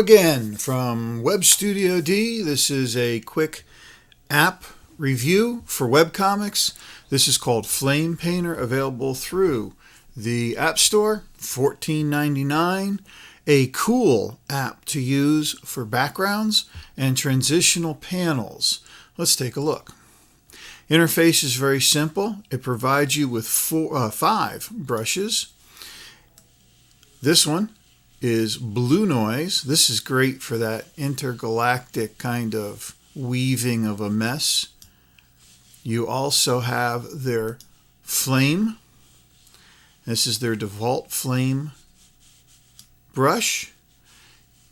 again from Web Studio D. This is a quick app review for Webcomics. This is called Flame Painter, available through the App Store, $14.99. A cool app to use for backgrounds and transitional panels. Let's take a look. Interface is very simple. It provides you with 5 brushes. This one is blue noise. This is great for that intergalactic kind of weaving of a mess. You also have their flame. This is their default flame brush.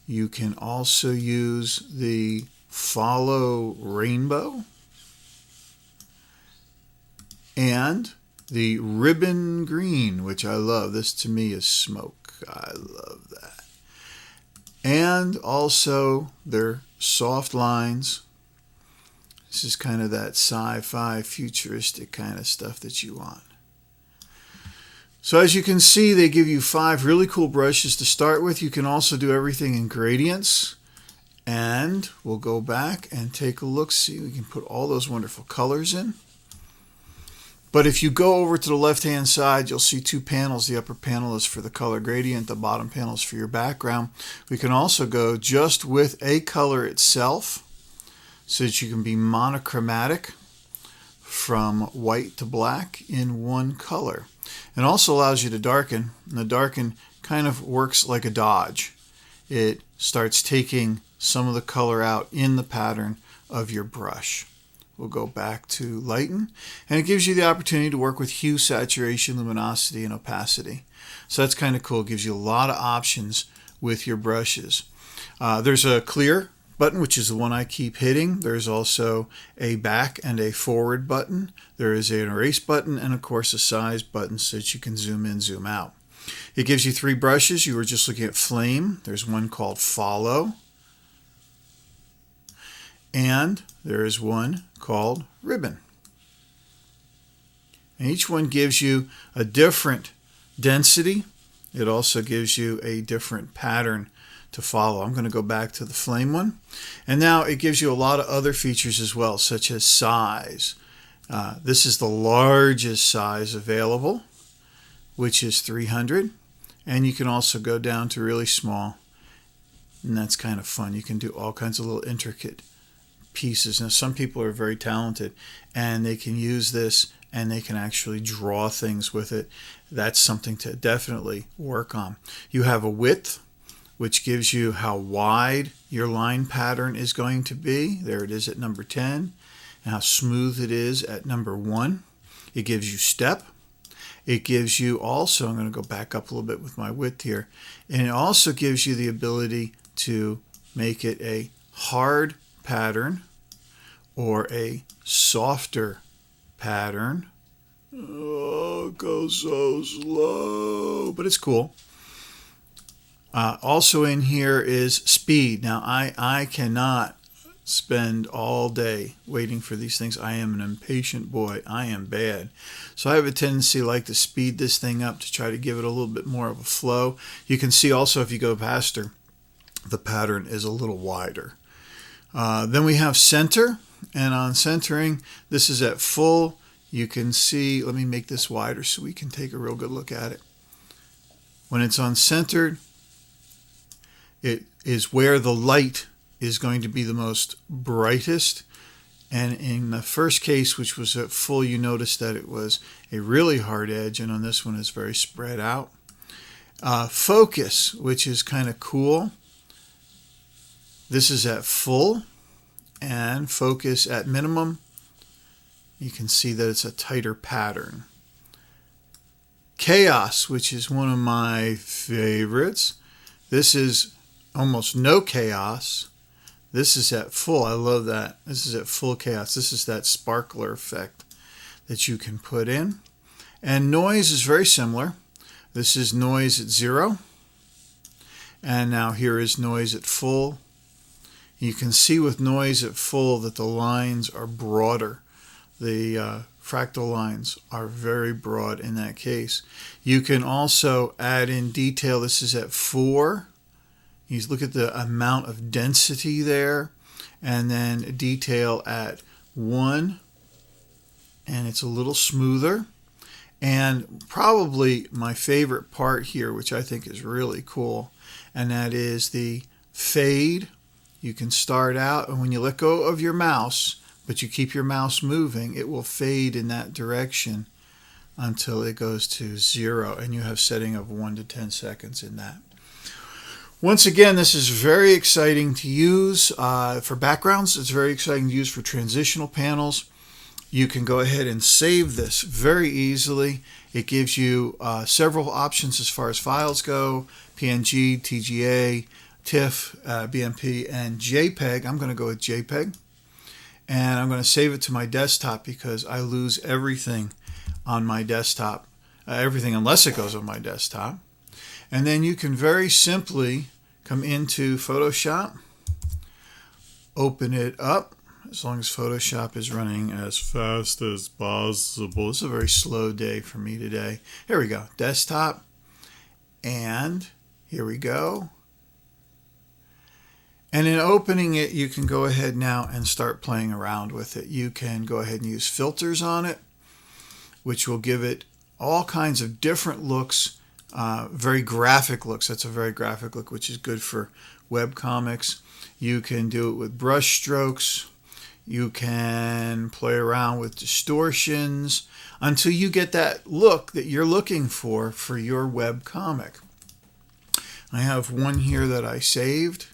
You can also use the follow rainbow and the ribbon green, which I love. This to me is smoke. I love that. And also their soft lines. This is kind of that sci-fi futuristic kind of stuff that you want. So as you can see, they give you 5 really cool brushes to start with. You can also do everything in gradients. And we'll go back and take a look. See, we can put all those wonderful colors in. But if you go over to the left-hand side, you'll see 2 panels. The upper panel is for the color gradient. The bottom panel is for your background. We can also go just with a color itself so that you can be monochromatic from white to black in one color. It also allows you to darken. And the darken kind of works like a dodge. It starts taking some of the color out in the pattern of your brush. We'll go back to lighten, and it gives you the opportunity to work with hue, saturation, luminosity, and opacity. So that's kind of cool. It gives you a lot of options with your brushes. There's a clear button, which is the one I keep hitting. There's also a back and a forward button. There is an erase button and, of course, a size button so that you can zoom in, zoom out. It gives you 3 brushes. You were just looking at flame. There's one called follow. And there is one called ribbon. And each one gives you a different density. It also gives you a different pattern to follow. I'm going to go back to the flame one. And now it gives you a lot of other features as well, such as size. This is the largest size available, which is 300. And you can also go down to really small. And that's kind of fun. You can do all kinds of little intricate pieces. Now, some people are very talented and they can use this and they can actually draw things with it. That's something to definitely work on. You have a width, which gives you how wide your line pattern is going to be. There it is at number 10, and how smooth it is at number 1. It gives you step. It gives you also, I'm going to go back up a little bit with my width here, and it also gives you the ability to make it a hard pattern or a softer pattern. Oh, it goes so slow, but it's cool. Also in here is speed. Now, I cannot spend all day waiting for these things. I am an impatient boy. I am bad. So I have a tendency like to speed this thing up to try to give it a little bit more of a flow. You can see also if you go faster, the pattern is a little wider. Then we have center, and on centering, this is at full. You can see, let me make this wider so we can take a real good look at it. When it's on centered, it is where the light is going to be the most brightest. And in the first case, which was at full, you notice that it was a really hard edge, and on this one it's very spread out. Focus, which is kind of cool. This is at full, and focus at minimum. You can see that it's a tighter pattern. Chaos, which is one of my favorites. This is almost no chaos. This is at full. I love that. This is at full chaos. This is that sparkler effect that you can put in. And noise is very similar. This is noise at 0. And now here is noise at full. You can see with noise at full that the lines are broader. The fractal lines are very broad in that case. You can also add in detail. This is at 4. You look at the amount of density there, and then detail at 1, and it's a little smoother. And probably my favorite part here, which I think is really cool, and that is the fade. You can start out, and when you let go of your mouse, but you keep your mouse moving, it will fade in that direction until it goes to 0, and you have setting of 1 to 10 seconds in that. Once again, this is very exciting to use for backgrounds. It's very exciting to use for transitional panels. You can go ahead and save this very easily. It gives you several options as far as files go: PNG, TGA, TIFF, BMP, and JPEG. I'm going to go with JPEG. And I'm going to save it to my desktop because I lose everything on my desktop, everything unless it goes on my desktop. And then you can very simply come into Photoshop, open it up, as long as Photoshop is running as fast as possible. It's a very slow day for me today. Here we go, desktop, and here we go. And in opening it, you can go ahead now and start playing around with it. You can go ahead and use filters on it, which will give it all kinds of different looks, very graphic looks. That's a very graphic look, which is good for webcomics. You can do it with brush strokes. You can play around with distortions until you get that look that you're looking for your webcomic. I have one here that I saved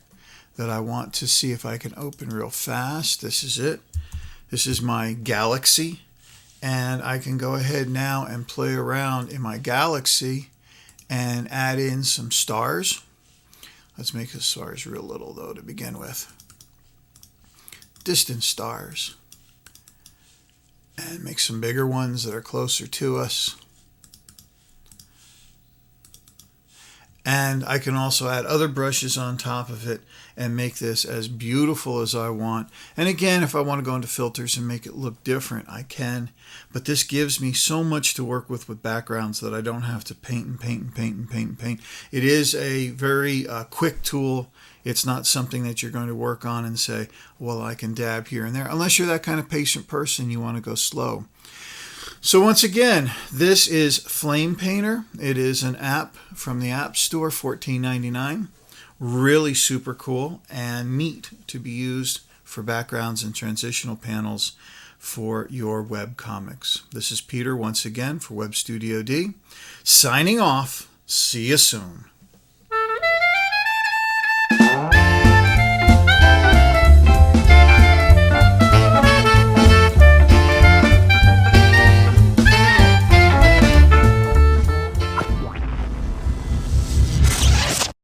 that I want to see if I can open real fast. This is it. This is my galaxy. And I can go ahead now and play around in my galaxy and add in some stars. Let's make the stars real little though to begin with. Distant stars. And make some bigger ones that are closer to us. And I can also add other brushes on top of it and make this as beautiful as I want. And again, if I want to go into filters and make it look different, I can. But this gives me so much to work with backgrounds that I don't have to paint and paint and paint and paint and paint. It is a very quick tool. It's not something that you're going to work on and say, well, I can dab here and there. Unless you're that kind of patient person, you want to go slow. So once again, this is Flame Painter. It is an app from the App Store, $14.99. Really super cool and neat to be used for backgrounds and transitional panels for your webcomics. This is Peter once again for Web Studio D, signing off. See you soon.